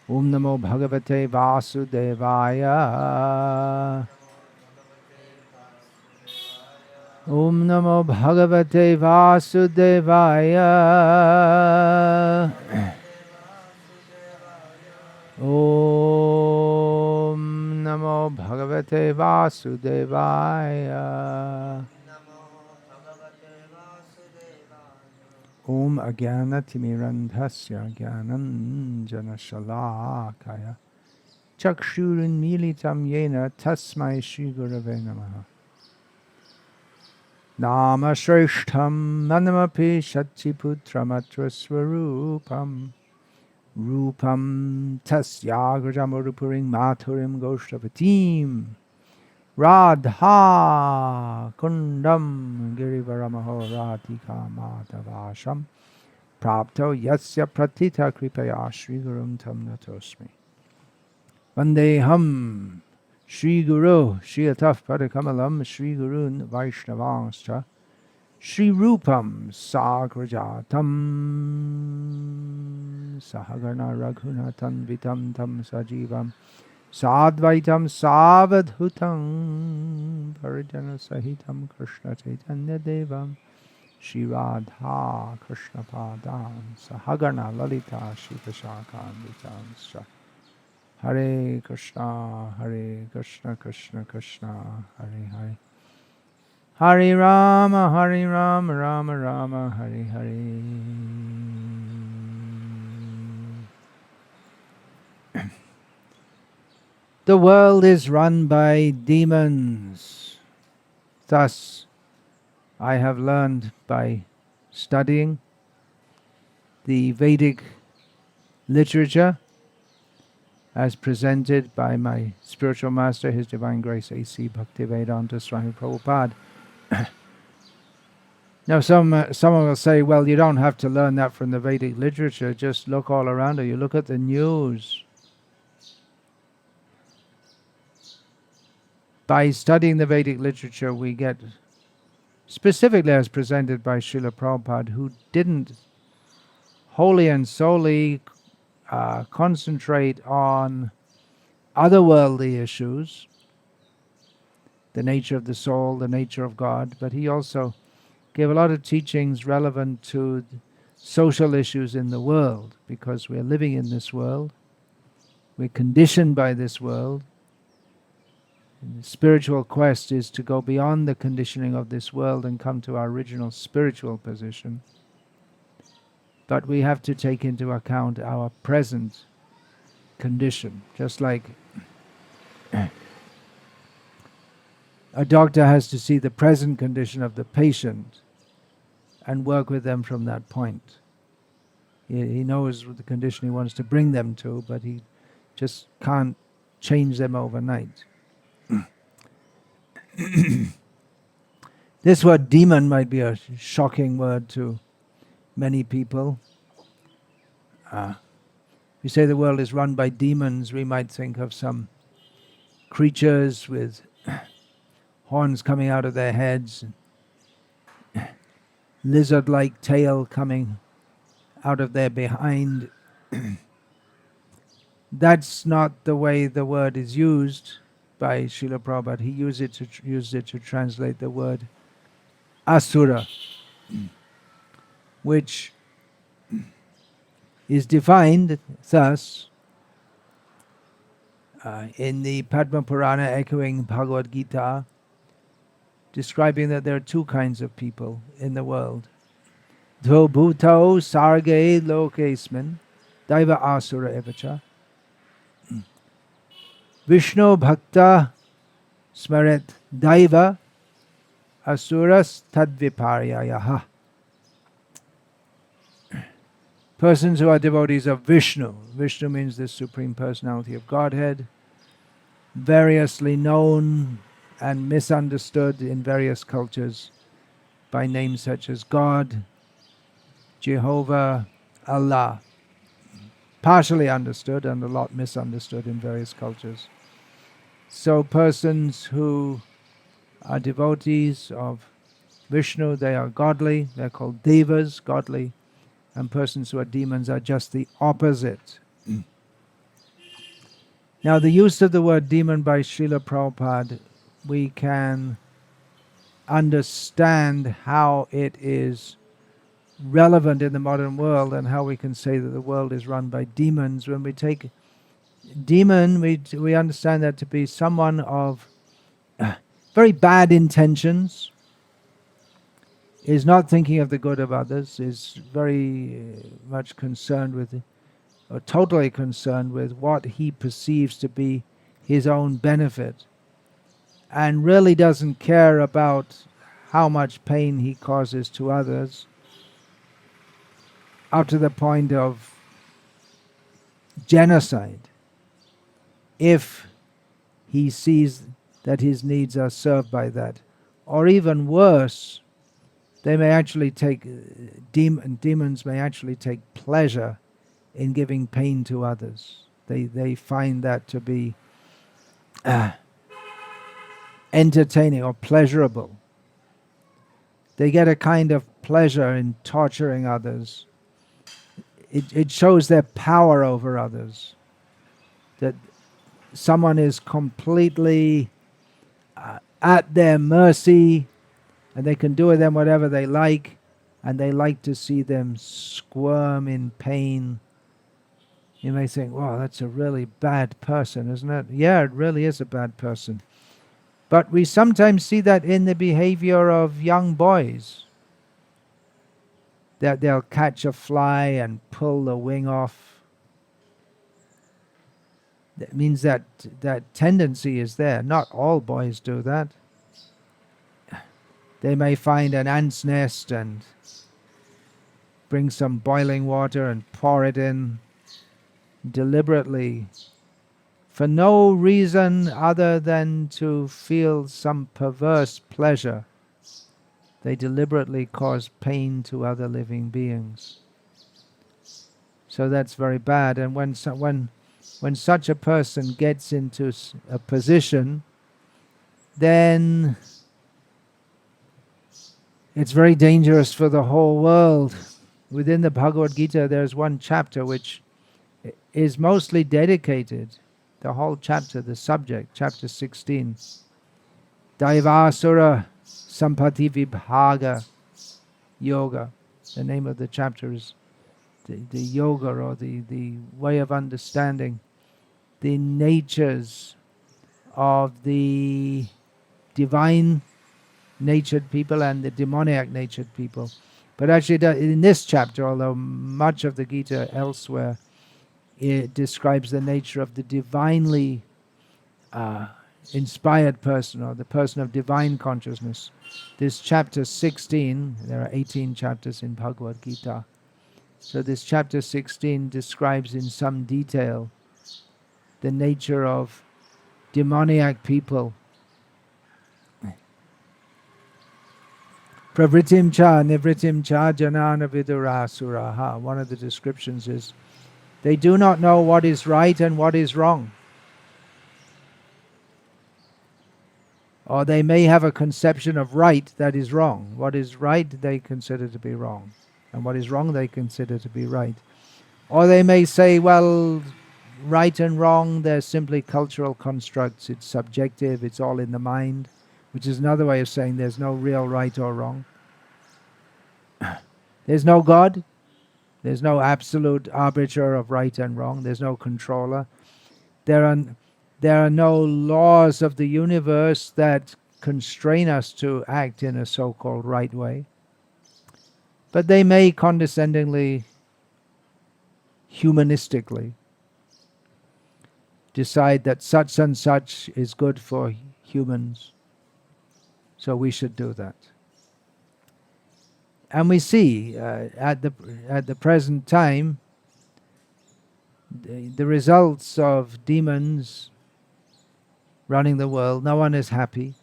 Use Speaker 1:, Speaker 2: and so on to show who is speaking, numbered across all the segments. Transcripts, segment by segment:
Speaker 1: Om Namo Bhagavate Vasudevaya. Om Namo Bhagavate Vasudevaya. Om Namo Bhagavate Vasudevaya. Om Agyana Timirandhasya Gyananjana Shalakaya Chakshurin Militam Yena Tasmai Shri Gurave Namaha. Nama Shreshtham Manamapi Shatiputramatra Swarupam Rupam Tasyagrajamurupuring Maturim Goshtavatim Radha Kundam Girivaramaho Radhika Madhavasham Prapto Yasya Pratita Kripaya Shri Gurum Tam Natosmi Vandeham Shri Guru Shri Ataf Padakamalam Shri Gurun Vaishnavanscha Shri Rupam Sagrajatam Sahagana Raghunatan Vitam Tam Sajivam Sadvaitam Savadhutam Parijana Sahitam Krishna Chaitanya Devam Shri Radha Krishna Padam Sahagana Lalita Shri Vishakam Vitamscha Hare Krishna Krishna Krishna Hare Hare Hare Rama Rama Rama Hare Hare. The world is run by demons. Thus, I have learned by studying the Vedic literature as presented by my spiritual master, His Divine Grace A.C. Bhaktivedanta Swami Prabhupada. Now, someone will say, well, you don't have to learn that from the Vedic literature. Just look all around you. You look at the news. By studying the Vedic literature, we get, specifically as presented by Srila Prabhupada, who didn't wholly and solely concentrate on otherworldly issues, the nature of the soul, the nature of God, but he also gave a lot of teachings relevant to social issues in the world, because we're living in this world, we're conditioned by this world. And the spiritual quest is to go beyond the conditioning of this world and come to our original spiritual position. But we have to take into account our present condition, just like a doctor has to see the present condition of the patient and work with them from that point. He knows the condition he wants to bring them to, but he just can't change them overnight. This word demon might be a shocking word to many people. If we say the world is run by demons, we might think of some creatures with horns coming out of their heads, lizard-like tail coming out of their behind. That's not the way the word is used by Srila Prabhupada. He used it to translate the word asura, which is defined thus in the Padma Purana echoing Bhagavad Gita, describing that there are two kinds of people in the world. Dvo bhutau sarge lokesmin daiva asura evacha Vishnu bhakta smaret daiva asuras tadviparyayaha. Persons who are devotees of Vishnu. Vishnu means the Supreme Personality of Godhead, variously known and misunderstood in various cultures by names such as God, Jehovah, Allah. Partially understood and a lot misunderstood in various cultures. So persons who are devotees of Vishnu, they are godly, they're called devas, godly, and persons who are demons are just the opposite. Now, the use of the word demon by Srila Prabhupada, we can understand how it is relevant in the modern world and how we can say that the world is run by demons. When we take demon, we understand that to be someone of very bad intentions, is not thinking of the good of others, is very much concerned with, or totally concerned with, what he perceives to be his own benefit, and really doesn't care about how much pain he causes to others, up to the point of genocide, if he sees that his needs are served by that. Or even worse, they may actually take, demons may actually take pleasure in giving pain to others. They find that to be entertaining or pleasurable. They get a kind of pleasure in torturing others. It shows their power over others, that someone is completely at their mercy, and they can do with them whatever they like, and they like to see them squirm in pain. You may think, wow, that's a really bad person, isn't it? Yeah, it really is a bad person. But we sometimes see that in the behavior of young boys, that they'll catch a fly and pull the wing off. That means that tendency is there. Not all boys do that. They may find an ant's nest and bring some boiling water and pour it in deliberately, for no reason other than to feel some perverse pleasure. They deliberately cause pain to other living beings. So that's very bad. And when such a person gets into a position, then it's very dangerous for the whole world. Within the Bhagavad Gita, there's one chapter which is mostly dedicated, the whole chapter, the subject, chapter 16, Daivasura Sampati Vibhaga Yoga. The name of the chapter is the yoga, or the way of understanding the natures of the divine natured people and the demoniac natured people. But actually in this chapter, although much of the Gita elsewhere, it describes the nature of the divinely inspired person, or the person of divine consciousness. This chapter 16, there are 18 chapters in Bhagavad Gita. So this chapter 16 describes in some detail the nature of demoniac people. Pravritim cha nivritim cha janana vidurasuraha. One of the descriptions is, they do not know what is right and what is wrong. Or they may have a conception of right that is wrong. What is right they consider to be wrong, and what is wrong they consider to be right. Or they may say, well, right and wrong, they're simply cultural constructs, it's subjective, it's all in the mind, which is another way of saying there's no real right or wrong. There's no God, there's no absolute arbiter of right and wrong, there's no controller. There are no laws of the universe that constrain us to act in a so-called right way. But they may condescendingly, humanistically, decide that such and such is good for humans, so we should do that. And we see at the present time the results of demons running the world. No one is happy.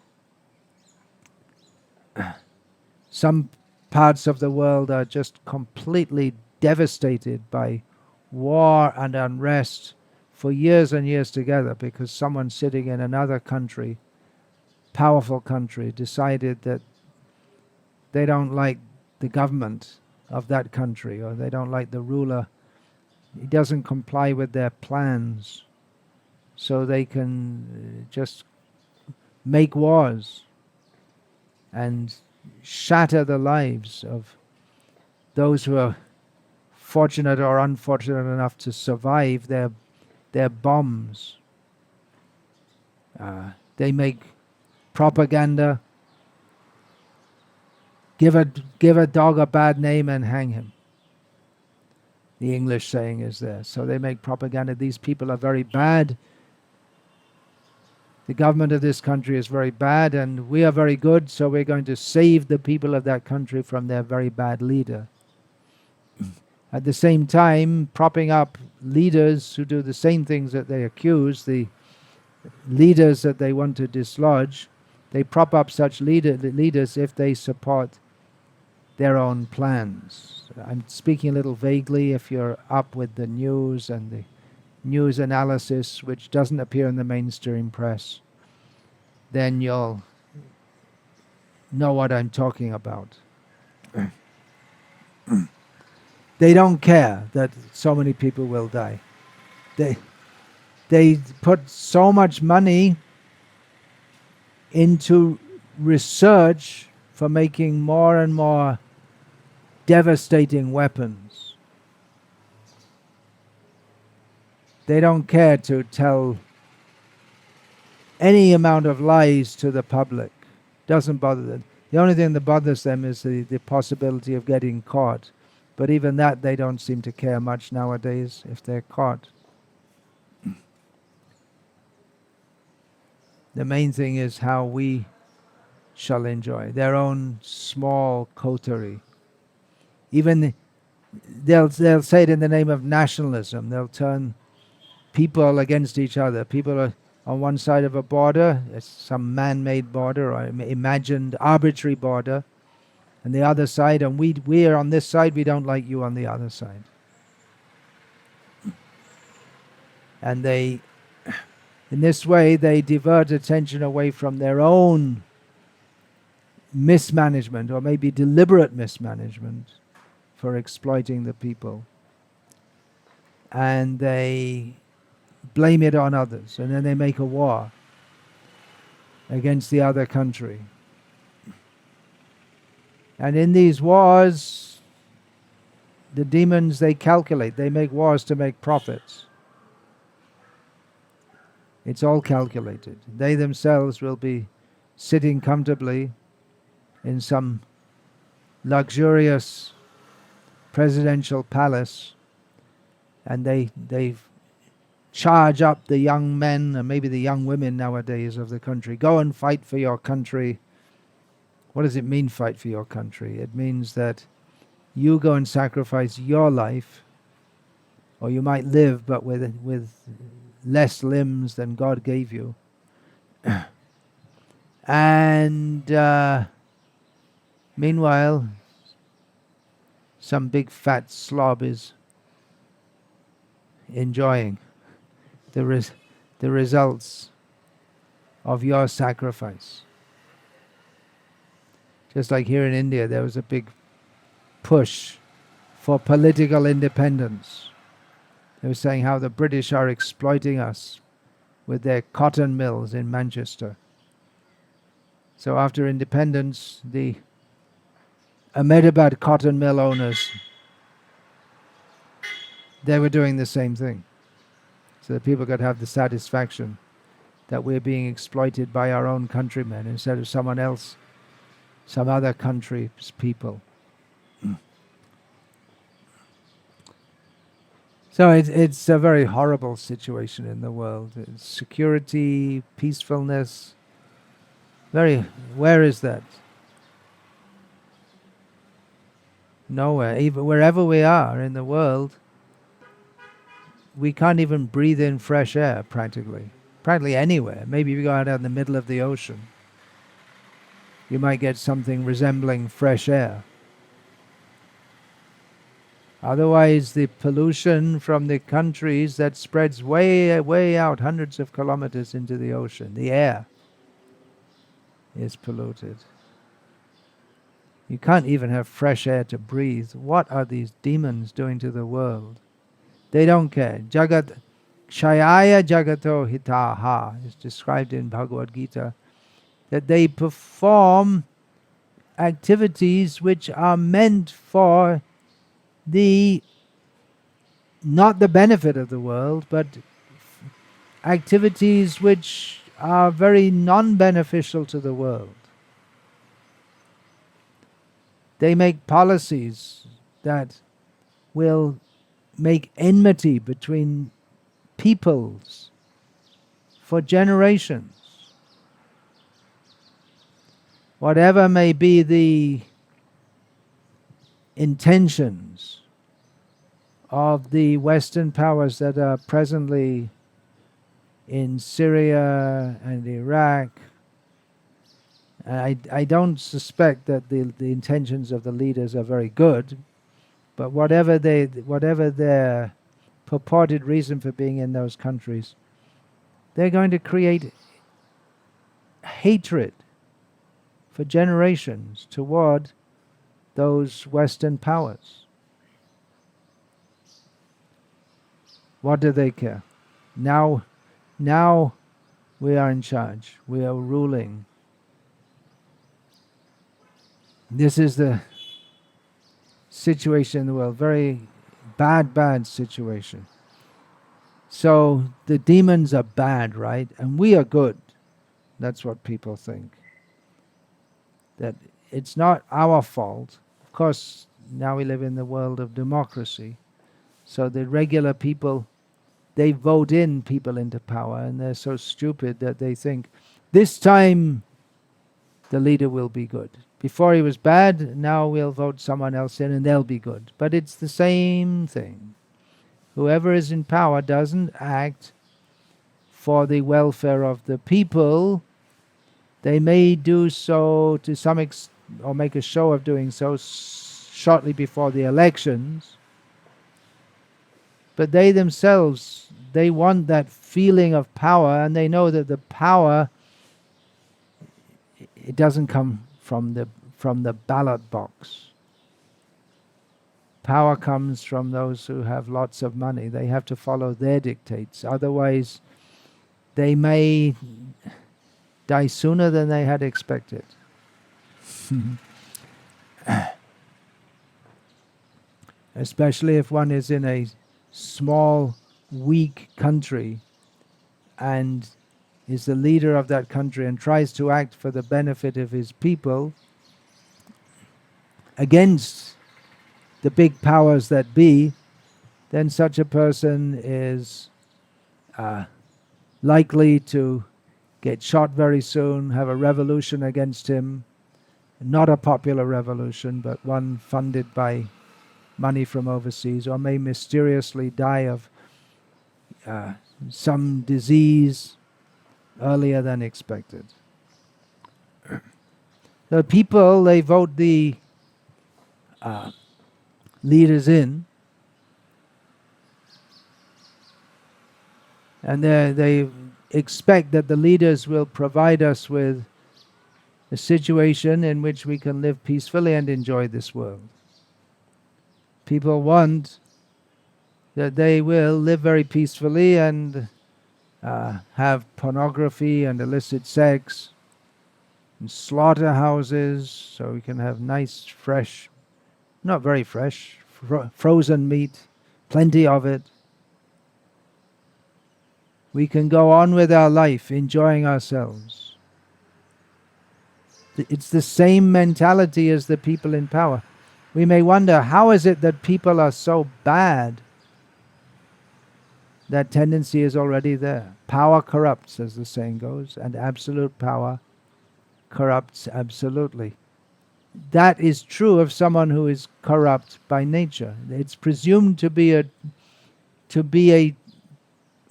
Speaker 1: Some parts of the world are just completely devastated by war and unrest for years and years together, because someone sitting in another country, powerful country, decided that they don't like the government of that country, or they don't like the ruler. He doesn't comply with their plans. so they can just make wars and shatter the lives of those who are fortunate or unfortunate enough to survive their bombs. They make propaganda, give a dog a bad name and hang him. The English saying is there. So they make propaganda. These people are very bad. The government of this country is very bad, and we are very good, so we're going to save the people of that country from their very bad leader. At the same time, propping up leaders who do the same things that they accuse, the leaders that they want to dislodge. They prop up such leaders if they support their own plans. I'm speaking a little vaguely. If you're up with the news and the news analysis, which doesn't appear in the mainstream press, then you'll know what I'm talking about. They don't care that so many people will die. They put so much money into research for making more and more devastating weapons. They don't care to tell any amount of lies to the public. Doesn't bother them. The only thing that bothers them is the possibility of getting caught. But even that they don't seem to care much nowadays if they're caught. The main thing is how we shall enjoy their own small coterie. Even they'll say it in the name of nationalism. They'll turn people against each other. People are on one side of a border, some man-made border or imagined arbitrary border, and the other side, and we are on this side, we don't like you on the other side. And in this way, they divert attention away from their own mismanagement, or maybe deliberate mismanagement, for exploiting the people. And they blame it on others, and then they make a war against the other country. And in these wars, the demons, they calculate. They make wars to make profits. It's all calculated. They themselves will be sitting comfortably in some luxurious presidential palace, and they charge up the young men and maybe the young women nowadays of the country. Go and fight for your country. What does it mean, fight for your country? It means that you go and sacrifice your life, or you might live but with less limbs than God gave you. And meanwhile, some big fat slob is enjoying the results of your sacrifice. Just like here in India, there was a big push for political independence. They were saying how the British are exploiting us with their cotton mills in Manchester. So after independence, the Ahmedabad cotton mill owners, they were doing the same thing. So that people could have the satisfaction that we're being exploited by our own countrymen instead of someone else, some other country's people. So it's a very horrible situation in the world. It's security, peacefulness. Where is that? Nowhere. Even wherever we are in the world, we can't even breathe in fresh air practically. Practically anywhere. Maybe if you go out in the middle of the ocean, you might get something resembling fresh air. Otherwise, the pollution from the countries that spreads way out, hundreds of kilometers into the ocean, the air is polluted. You can't even have fresh air to breathe. What are these demons doing to the world? They don't care. Jagat Kshayaya jagato hitaha is described in Bhagavad Gita, that they perform activities which are meant for the not the benefit of the world, but activities which are very non-beneficial to the world. They make policies that will make enmity between peoples for generations. Whatever may be the intentions of the Western powers that are presently in Syria and Iraq, I don't suspect that the intentions of the leaders are very good, but whatever their purported reason for being in those countries, they're going to create hatred for generations toward those Western powers. What do they care? Now we are in charge. We are ruling. This is the situation in the world. Very bad situation. So the demons are bad, right? And we are good. That's what people think. That it's not our fault. Of course, now we live in the world of democracy. So the regular people, they vote in people into power, and they're so stupid that they think, this time the leader will be good. Before he was bad, now we'll vote someone else in and they'll be good. But it's the same thing. Whoever is in power doesn't act for the welfare of the people. They may do so to some extent, or make a show of doing so shortly before the elections. But they themselves, they want that feeling of power, and they know that the power, it doesn't come from the ballot box. Power comes from those who have lots of money. They have to follow their dictates. Otherwise, they may die sooner than they had expected. Especially if one is in a small, weak country and is the leader of that country and tries to act for the benefit of his people against the big powers that be, then such a person is likely to get shot very soon, have a revolution against him, not a popular revolution, but one funded by money from overseas, or may mysteriously die of some disease earlier than expected. The people, they vote the leaders in, and they expect that the leaders will provide us with a situation in which we can live peacefully and enjoy this world. People want that they will live very peacefully and have pornography and illicit sex and slaughterhouses, so we can have nice, fresh, not very fresh, frozen meat, plenty of it. We can go on with our life, enjoying ourselves. It's the same mentality as the people in power. We may wonder, how is it that people are so bad? That tendency is already there. Power corrupts, as the saying goes, and absolute power corrupts absolutely. That is true of someone who is corrupt by nature. It's presumed to be a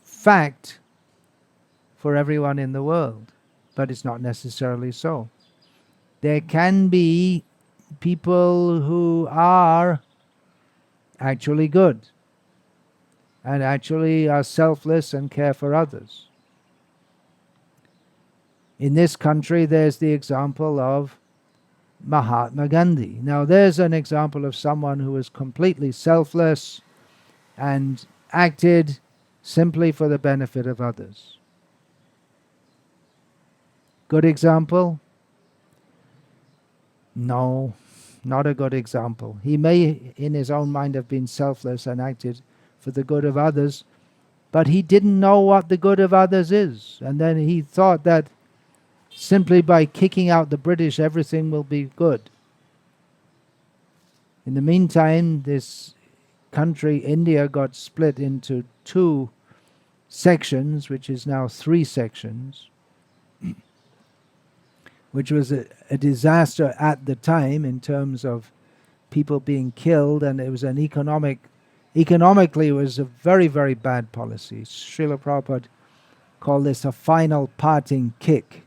Speaker 1: fact for everyone in the world, but it's not necessarily so. There can be people who are actually good and actually are selfless and care for others. In this country, there's the example of Mahatma Gandhi. Now, there's an example of someone who was completely selfless and acted simply for the benefit of others. Good example? No, not a good example. He may, in his own mind, have been selfless and acted for the good of others, but he didn't know what the good of others is. And then he thought that simply by kicking out the British, everything will be good. In the meantime, this country, India, got split into 2 sections, which is now 3 sections, which was a disaster at the time in terms of people being killed, and it was an economically it was a very, very bad policy. Srila Prabhupada called this a final parting kick,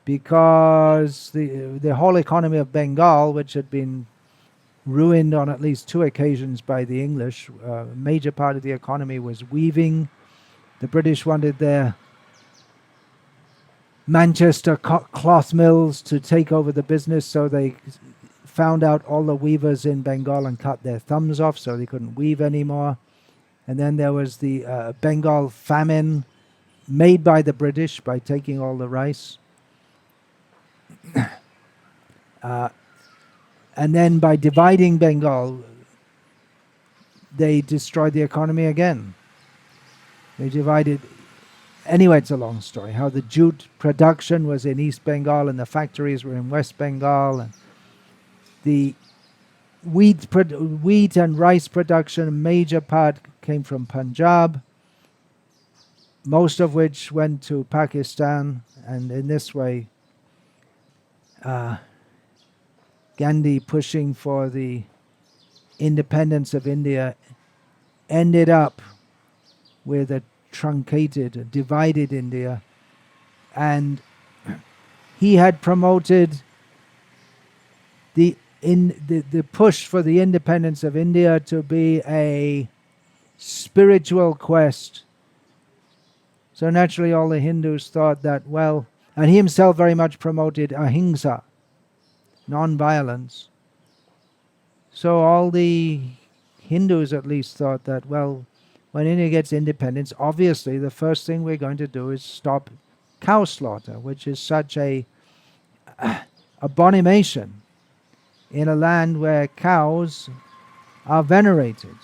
Speaker 1: because the whole economy of Bengal, which had been ruined on at least 2 occasions by the English, a major part of the economy was weaving. The British wanted their Manchester cloth mills to take over the business, so they found out all the weavers in Bengal and cut their thumbs off so they couldn't weave anymore. And then there was the Bengal famine made by the British by taking all the rice. And then by dividing Bengal, they destroyed the economy again. They divided. Anyway, it's a long story. How the jute production was in East Bengal and the factories were in West Bengal, and the wheat and rice production, a major part came from Punjab, most of which went to Pakistan, and in this way, Gandhi pushing for the independence of India ended up with a truncated, divided India, and he had promoted the push for the independence of India to be a spiritual quest. So naturally all the Hindus thought that, well, and he himself very much promoted ahimsa, non-violence. So all the Hindus at least thought that, well, when India gets independence, obviously the first thing we're going to do is stop cow slaughter, which is such a abomination in a land where cows are venerated.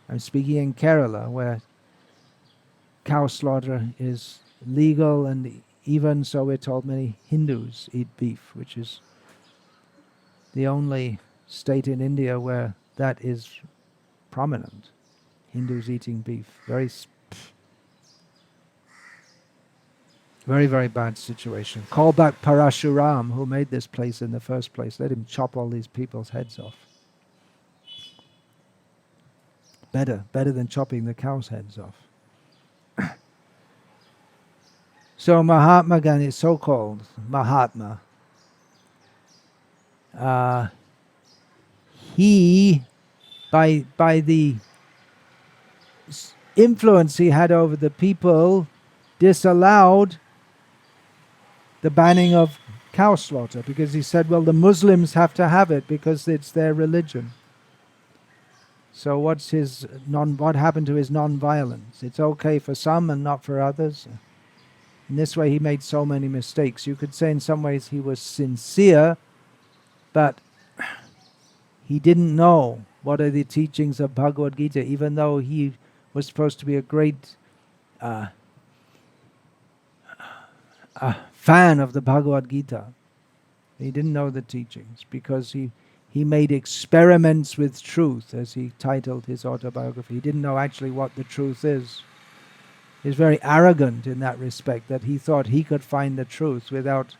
Speaker 1: I'm speaking in Kerala, where cow slaughter is legal, and even so we're told many Hindus eat beef, which is the only state in India where that is prominent. Hindus eating beef. Very, very bad situation. Call back Parashuram, who made this place in the first place. Let him chop all these people's heads off. Better than chopping the cows' heads off. So Mahatma Gandhi, so-called Mahatma, he, by the influence he had over the people, disallowed the banning of cow slaughter, because he said, well, the Muslims have to have it because it's their religion. So what happened to his non-violence? It's okay for some and not for others. In this way he made so many mistakes. You could say in some ways he was sincere, but he didn't know what are the teachings of Bhagavad Gita, even though he was supposed to be a great fan of the Bhagavad Gita. He didn't know the teachings because he made experiments with truth, as he titled his autobiography. He didn't know actually what the truth is. He's very arrogant in that respect, that he thought he could find the truth without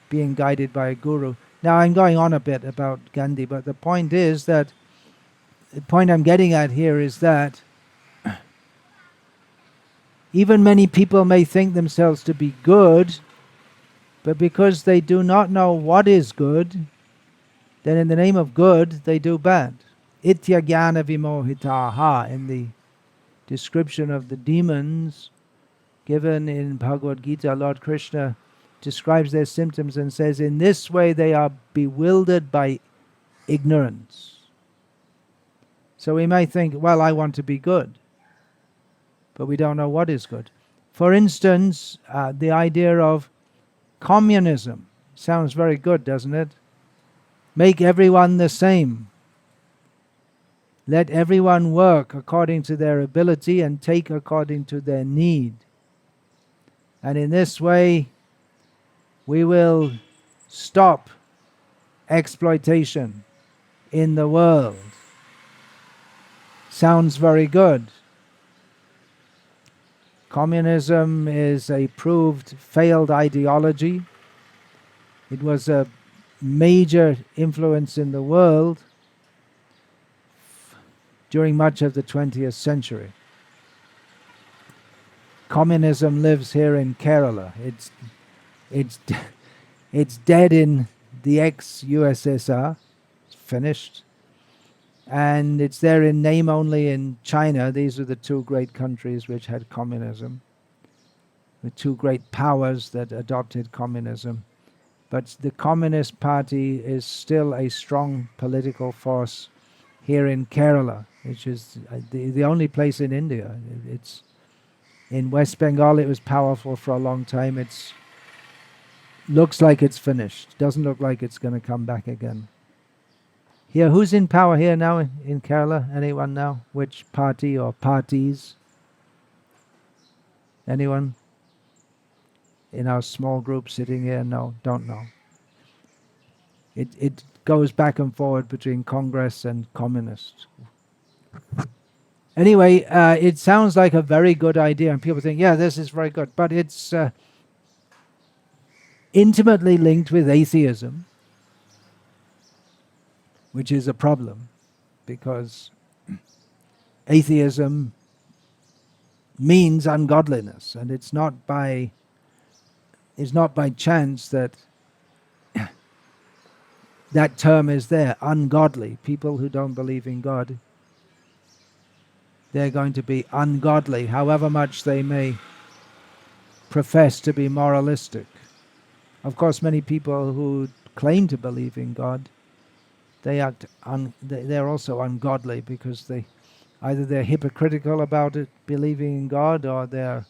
Speaker 1: being guided by a guru. Now I'm going on a bit about Gandhi, but the point is that, the point I'm getting at here is that even many people may think themselves to be good, but because they do not know what is good, then in the name of good, they do bad. Itya jnana vimohitaha, in the description of the demons given in Bhagavad Gita, Lord Krishna describes their symptoms and says, in this way they are bewildered by ignorance. So we may think, well, I want to be good. but we don't know what is good. For instance, the idea of communism sounds very good, doesn't it? Make everyone the same. Let everyone work according to their ability and take according to their need. And in this way, we will stop exploitation in the world. Sounds very good. Communism is a proved failed ideology. It was a major influence in the world during much of the 20th century. Communism lives here in Kerala. It's dead in the ex-USSR. It's finished. And it's there in name only in China. These are the two great countries which had communism, the two great powers that adopted communism. But the Communist Party is still a strong political force here in Kerala, which is the only place in India. It's in West Bengal. It was powerful for a long time. It looks like it's finished. Doesn't look like it's going to come back again. Here, who's in power here now in Kerala? Anyone know? Which party or parties? Anyone? In our small group sitting here? No, don't know. It goes back and forward between Congress and Communists. Anyway, it sounds like a very good idea, and people think, yeah, this is very good, but it's intimately linked with atheism, which is a problem, because atheism means ungodliness, and it's not by chance that that term is there, ungodly. People who don't believe in God, they're going to be ungodly, however much they may profess to be moralistic. Of course, many people who claim to believe in God, they're also ungodly, because either they're hypocritical about it, believing in God, or they're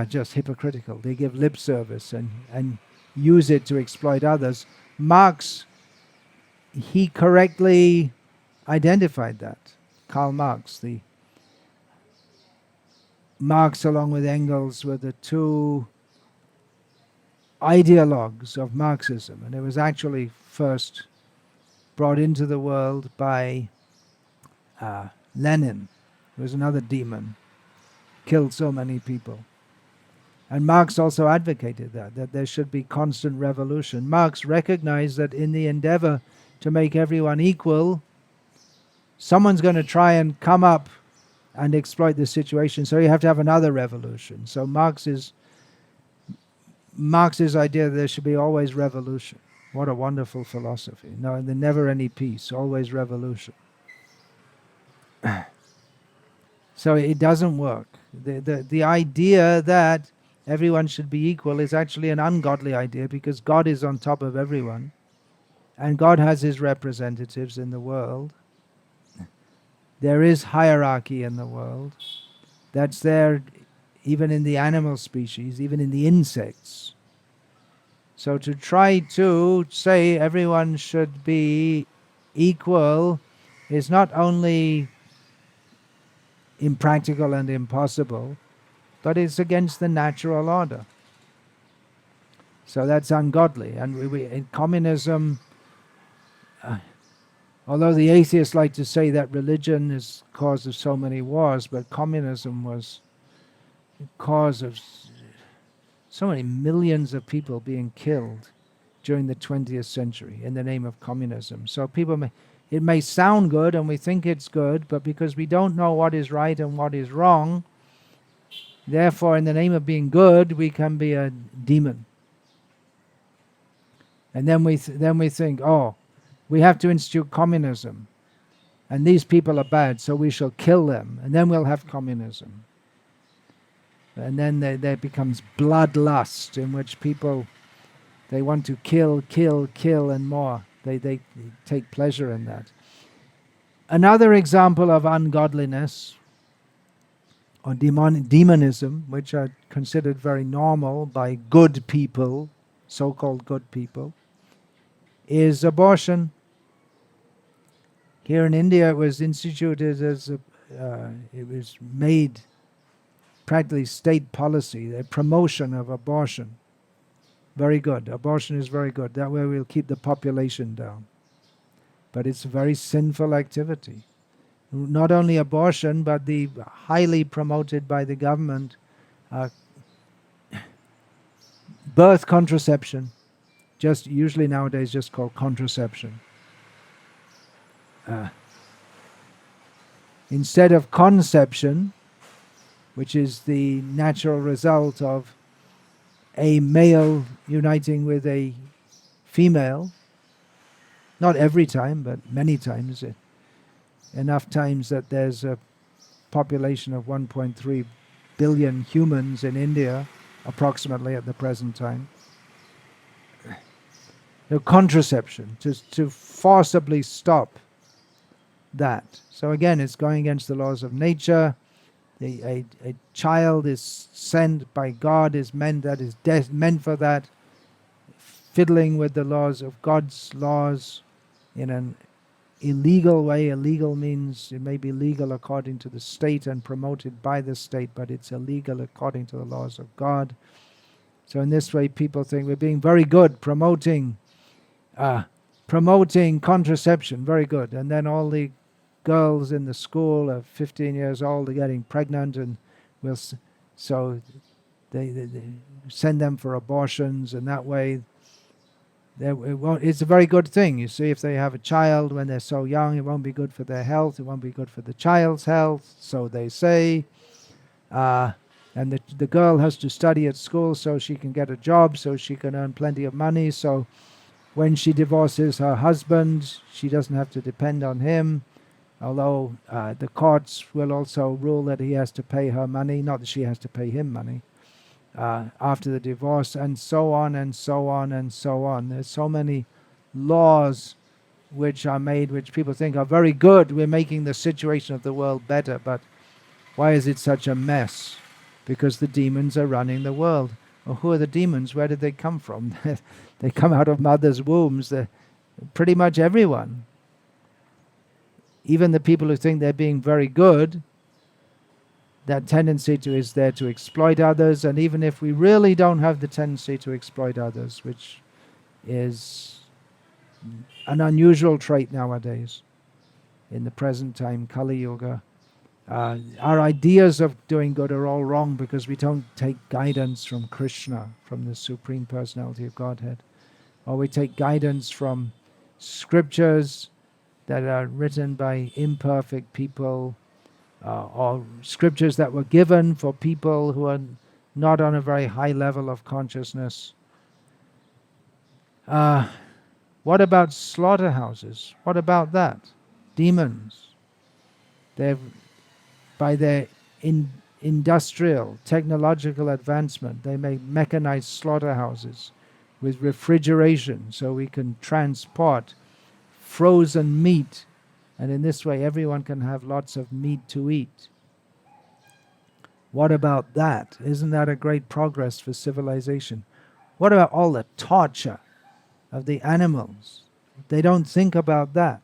Speaker 1: just hypocritical. They give lip service and use it to exploit others. Marx, he correctly identified that. Karl Marx, Marx along with Engels were the two ideologues of Marxism, and it was actually first brought into the world by Lenin, who was another demon, killed so many people. And Marx also advocated that there should be constant revolution. Marx recognized that in the endeavor to make everyone equal, someone's going to try and come up and exploit the situation, so you have to have another revolution. So Marx's idea that there should be always revolution. What a wonderful philosophy. No, there's never any peace, always revolution. So it doesn't work. The idea that everyone should be equal is actually an ungodly idea, because God is on top of everyone, and God has his representatives in the world. There is hierarchy in the world. That's there even in the animal species, even in the insects. So to try to say everyone should be equal is not only impractical and impossible, but it's against the natural order. So that's ungodly. And in communism, although the atheists like to say that religion is the cause of so many wars, but communism was the cause of so many millions of people being killed during the 20th century in the name of communism. So it may sound good and we think it's good, but because we don't know what is right and what is wrong, therefore in the name of being good, we can be a demon. And then we think, oh, we have to institute communism, and these people are bad, so we shall kill them, and then we'll have communism. And then there becomes bloodlust, in which people, they want to kill, and more. They take pleasure in that. Another example of ungodliness or demonism, which are considered very normal by good people, so-called good people, is abortion. Here in India, it was instituted it was made practically state policy, the promotion of abortion. Very good. Abortion is very good. That way we'll keep the population down. But it's a very sinful activity. Not only abortion, but the highly promoted by the government birth contraception, just usually nowadays just called contraception. Instead of conception, which is the natural result of a male uniting with a female, not every time, but many times, enough times that there's a population of 1.3 billion humans in India, approximately at the present time. The contraception, to forcibly stop that. So again, it's going against the laws of nature. A child is sent by God, is meant for that. Fiddling with the laws of God's laws in an illegal way. Illegal means it may be legal according to the state and promoted by the state, but it's illegal according to the laws of God. So in this way, people think we're being very good, promoting contraception, very good. And then all the girls in the school are 15 years old, are getting pregnant, and so they send them for abortions, and that way it's a very good thing. You see, if they have a child when they're so young, it won't be good for their health, it won't be good for the child's health, so they say. And the girl has to study at school so she can get a job, so she can earn plenty of money, so when she divorces her husband, she doesn't have to depend on him. Although the courts will also rule that he has to pay her money, not that she has to pay him money, after the divorce, and so on and so on and so on. There's so many laws which are made, which people think are very good. We're making the situation of the world better, but why is it such a mess? Because the demons are running the world. Well, who are the demons? Where did they come from? They come out of mothers' wombs. They're pretty much everyone. Even the people who think they're being very good, that tendency is there to exploit others. And even if we really don't have the tendency to exploit others, which is an unusual trait nowadays, in the present time, Kali Yuga, our ideas of doing good are all wrong because we don't take guidance from Krishna, from the Supreme Personality of Godhead. Or we take guidance from scriptures that are written by imperfect people, or scriptures that were given for people who are not on a very high level of consciousness. What about slaughterhouses? What about that? Demons. By their industrial, technological advancement, they make mechanized slaughterhouses with refrigeration so we can transport frozen meat, and in this way everyone can have lots of meat to eat. What about that? Isn't that a great progress for civilization? What about all the torture of the animals? They don't think about that.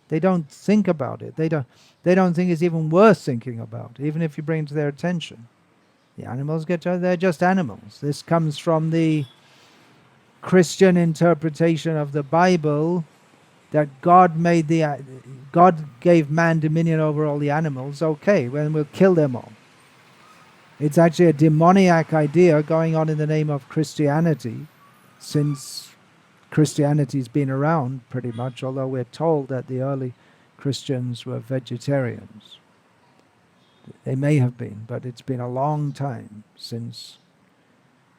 Speaker 1: They don't think about it. They don't think it's even worth thinking about, even if you bring it to their attention. The animals they're just animals. This comes from the Christian interpretation of the Bible, that God gave man dominion over all the animals. Okay, well, we'll kill them all. It's actually a demoniac idea going on in the name of Christianity, since Christianity's been around pretty much, although we're told that the early Christians were vegetarians. They may have been, but it's been a long time since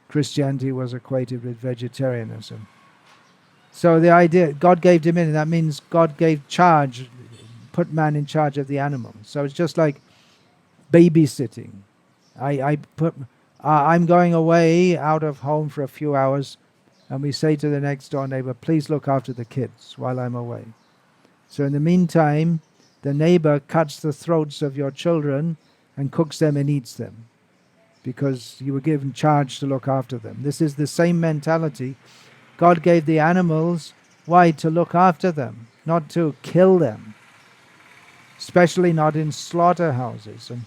Speaker 1: Christianity was equated with vegetarianism. So the idea, God gave dominion, that means God gave charge, put man in charge of the animals. So it's just like babysitting. I'm going away out of home for a few hours, and we say to the next door neighbor, please look after the kids while I'm away. So in the meantime, the neighbor cuts the throats of your children and cooks them and eats them because you were given charge to look after them. This is the same mentality. God gave the animals, why? To look after them, not to kill them, especially not in slaughterhouses and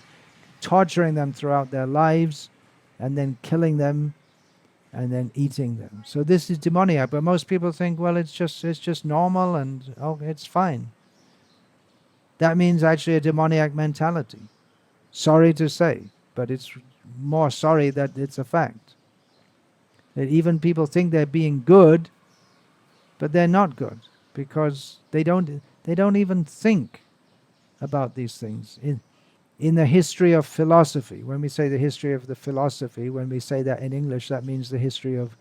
Speaker 1: torturing them throughout their lives and then killing them and then eating them. So this is demoniac, but most people think, well, it's just normal and it's fine. That means actually a demoniac mentality. Sorry to say, but it's more sorry that it's a fact. That even people think they're being good, but they're not good because they don't even think about these things. In the history of philosophy, when we say the history of the philosophy, when we say that in English, that means the history of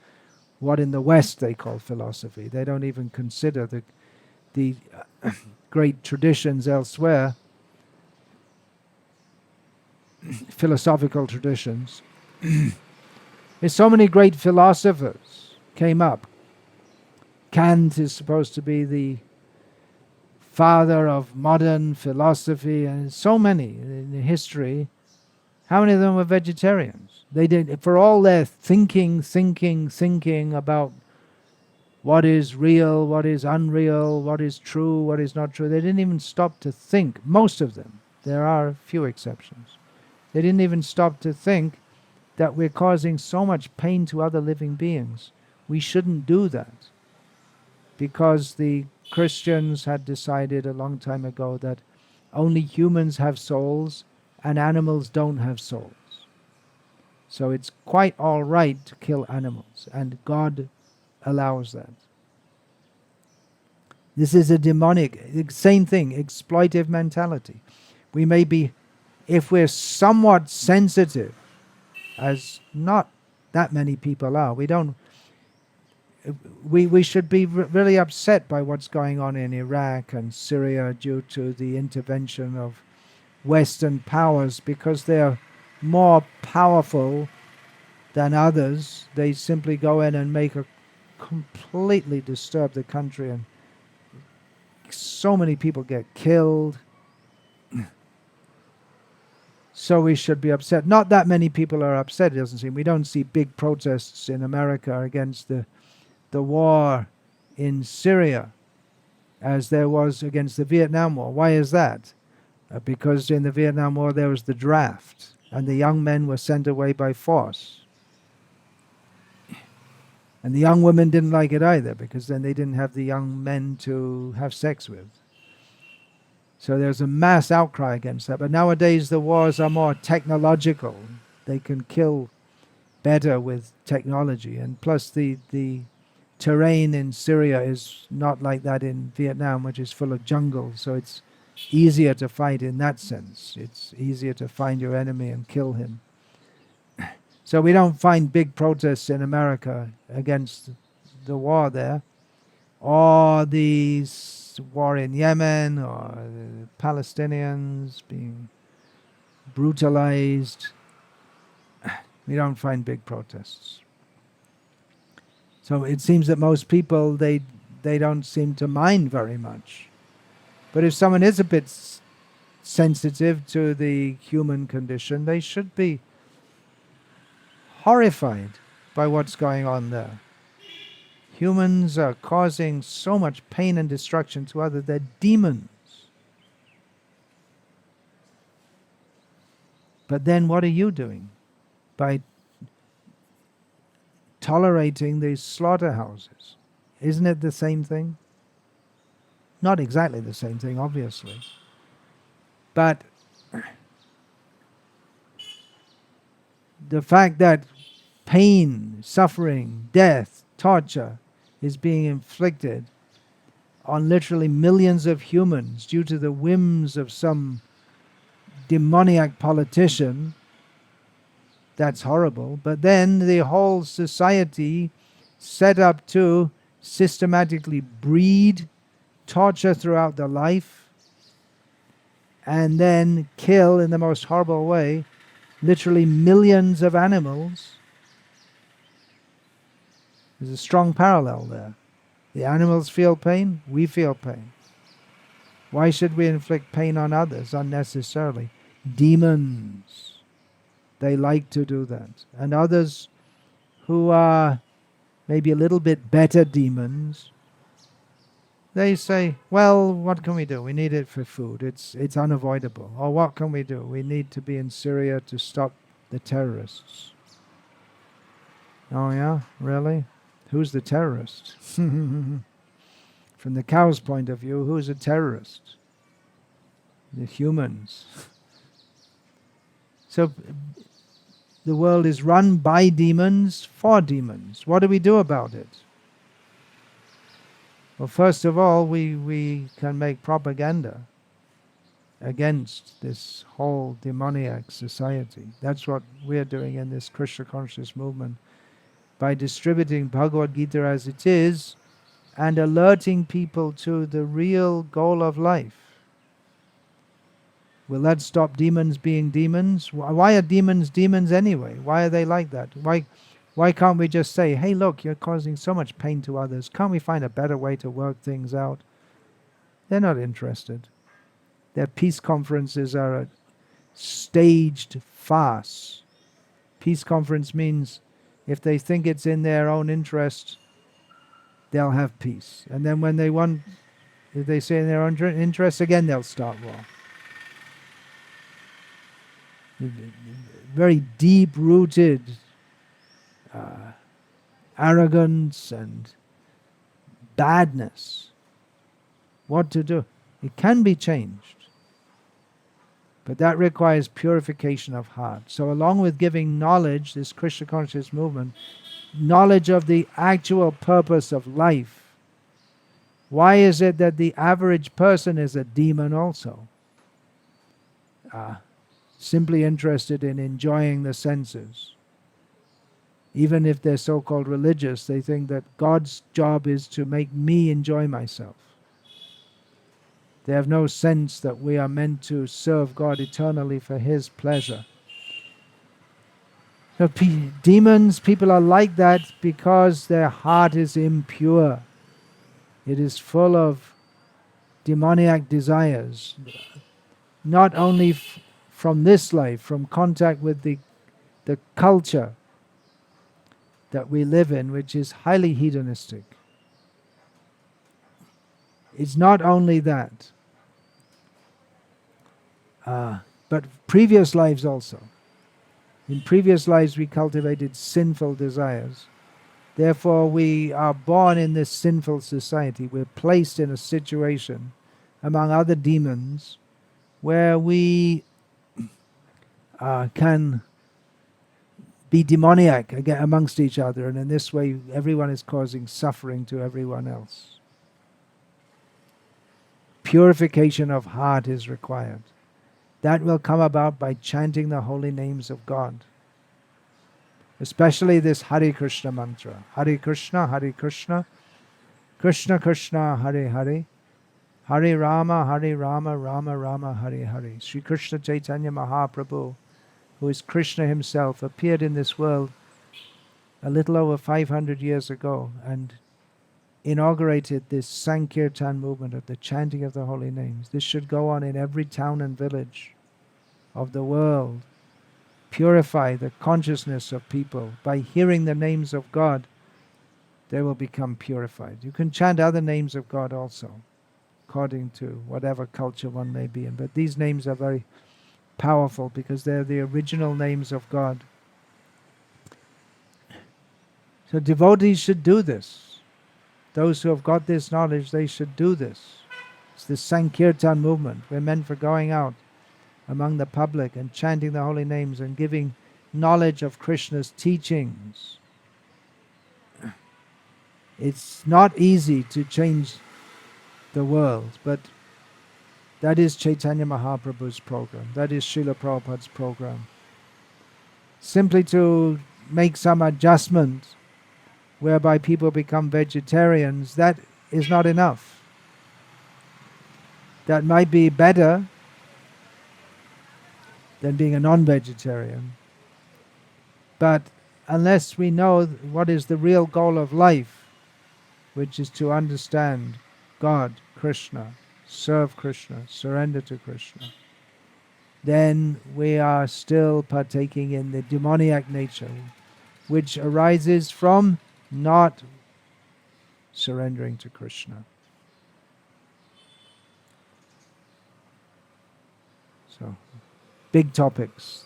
Speaker 1: what in the West they call philosophy. They don't even consider the great traditions elsewhere, philosophical traditions. There's so many great philosophers came up. Kant is supposed to be the father of modern philosophy, and so many in history. How many of them were vegetarians? They did, for all their thinking about what is real, what is unreal, what is true, what is not true. They didn't even stop to think. Most of them. There are a few exceptions. They didn't even stop to think that we're causing so much pain to other living beings. We shouldn't do that. Because the Christians had decided a long time ago that only humans have souls and animals don't have souls. So it's quite all right to kill animals, and God allows that. This is a demonic, same thing, exploitive mentality. We may be, if we're somewhat sensitive, as not that many people are, we should be really upset by what's going on in Iraq and Syria due to the intervention of Western powers, because they're more powerful than others. They simply go in and completely disturb the country, and so many people get killed. So we should be upset. Not that many people are upset, it doesn't seem. We don't see big protests in America against the war in Syria as there was against the Vietnam War. Why is that? Because in the Vietnam War there was the draft, and the young men were sent away by force. And the young women didn't like it either, because then they didn't have the young men to have sex with. So there's a mass outcry against that. But nowadays the wars are more technological. They can kill better with technology. And plus the terrain in Syria is not like that in Vietnam, which is full of jungle. So it's easier to fight in that sense. It's easier to find your enemy and kill him. So we don't find big protests in America against the war there, or the war in Yemen, or the Palestinians being brutalized. We don't find big protests. So it seems that most people, they don't seem to mind very much. But if someone is a bit sensitive to the human condition, they should be horrified by what's going on there. Humans are causing so much pain and destruction to others. They're demons. But then what are you doing by tolerating these slaughterhouses? Isn't it the same thing? Not exactly the same thing, obviously. But the fact that pain, suffering, death, torture is being inflicted on literally millions of humans due to the whims of some demoniac politician, that's horrible. But then the whole society set up to systematically breed, torture throughout their life, and then kill in the most horrible way literally millions of animals. There's a strong parallel there. The animals feel pain, we feel pain. Why should we inflict pain on others unnecessarily? Demons, they like to do that. And others who are maybe a little bit better demons, they say, well, what can we do? We need it for food. It's unavoidable. Or what can we do? We need to be in Syria to stop the terrorists. Oh yeah? Really? Who's the terrorist? From the cow's point of view, who's a terrorist? The humans. So the world is run by demons for demons. What do we do about it? Well, first of all, we can make propaganda against this whole demoniac society. That's what we're doing in this Krishna conscious movement, by distributing Bhagavad Gita as it is and alerting people to the real goal of life. Will that stop demons being demons? Why are demons demons anyway? Why are they like that? Why can't we just say, hey, look, you're causing so much pain to others. Can't we find a better way to work things out? They're not interested. Their peace conferences are a staged farce. Peace conference means if they think it's in their own interest, they'll have peace. And then when they want, if they say in their own interest, again they'll start war. Very deep-rooted arrogance and badness. What to do? It can be changed. But that requires purification of heart. So along with giving knowledge, this Krishna conscious movement, knowledge of the actual purpose of life. Why is it that the average person is a demon also? Simply interested in enjoying the senses. Even if they're so-called religious, they think that God's job is to make me enjoy myself. They have no sense that we are meant to serve God eternally for His pleasure. So demons, people are like that because their heart is impure. It is full of demoniac desires. Not only from this life, from contact with the culture that we live in, which is highly hedonistic. It's not only that, but previous lives also. In previous lives we cultivated sinful desires. Therefore we are born in this sinful society. We're placed in a situation among other demons where we can be demoniac amongst each other, and in this way everyone is causing suffering to everyone else. Purification of heart is required. That will come about by chanting the holy names of God. Especially this Hare Krishna mantra. Hare Krishna, Krishna Krishna, Hare Hare, Hare Rama, Rama Rama, Hare Hare. Sri Krishna Chaitanya Mahaprabhu, who is Krishna himself, appeared in this world a little over 500 years ago and inaugurated this Sankirtan movement of the chanting of the holy names. This should go on in every town and village of the world. Purify the consciousness of people. By hearing the names of God, they will become purified. You can chant other names of God also, according to whatever culture one may be in. But these names are very powerful because they're the original names of God. So devotees should do this. Those who have got this knowledge, they should do this. It's the Sankirtan movement. We're meant for going out among the public and chanting the holy names and giving knowledge of Krishna's teachings. It's not easy to change the world, but that is Chaitanya Mahaprabhu's program. That is Srila Prabhupada's program. Simply to make some adjustment whereby people become vegetarians, that is not enough. That might be better than being a non-vegetarian. But unless we know what is the real goal of life, which is to understand God, Krishna, serve Krishna, surrender to Krishna, then we are still partaking in the demoniac nature, which arises from not surrendering to Krishna. So, big topics.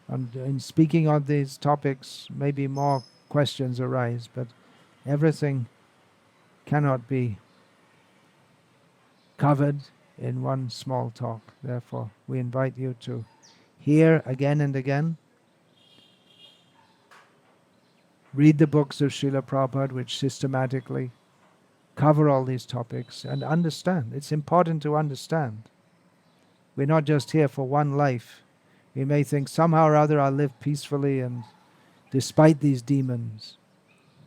Speaker 1: And in speaking on these topics, maybe more questions arise, but everything cannot be covered in one small talk. Therefore, we invite you to hear again and again. Read the books of Srila Prabhupada, which systematically cover all these topics, and understand. It's important to understand. We're not just here for one life. We may think somehow or other I'll live peacefully and despite these demons.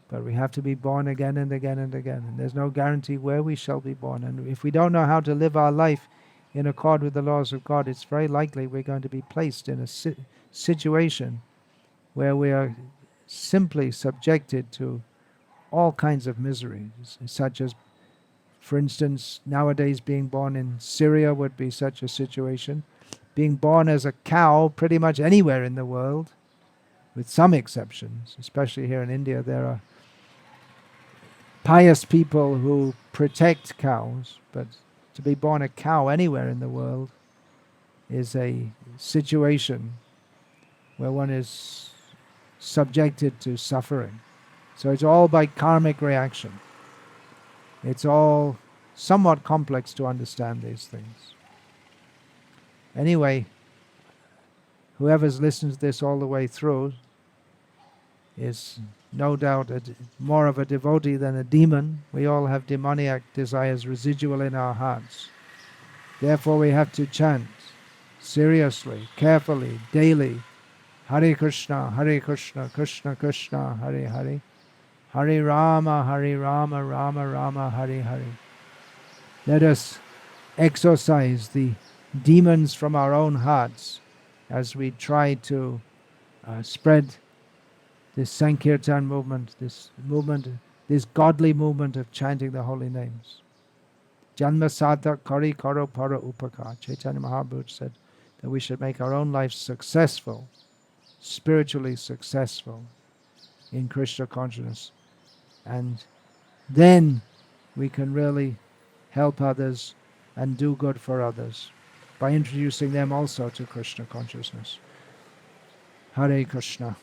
Speaker 1: But we have to be born again and again and again. And there's no guarantee where we shall be born. And if we don't know how to live our life in accord with the laws of God, it's very likely we're going to be placed in a situation where we are simply subjected to all kinds of miseries, such as, for instance, nowadays being born in Syria would be such a situation. Being born as a cow pretty much anywhere in the world, with some exceptions, especially here in India, there are pious people who protect cows, but to be born a cow anywhere in the world is a situation where one is subjected to suffering. So it's all by karmic reaction. It's all somewhat complex to understand these things. Anyway, whoever's listened to this all the way through is no doubt more of a devotee than a demon. We all have demoniac desires residual in our hearts. Therefore we have to chant seriously, carefully, daily, Hare Krishna, Krishna Krishna, Hare Hare, Hare Rama, Rama Rama, Hare Hare. Let us exorcise the demons from our own hearts as we try to spread this Sankirtan movement, this godly movement of chanting the holy names. Janma sadhak kari karo para upaka. Chaitanya Mahaprabhu said that we should make our own lives successful, spiritually successful in Krishna consciousness. And then we can really help others and do good for others by introducing them also to Krishna consciousness. Hare Krishna.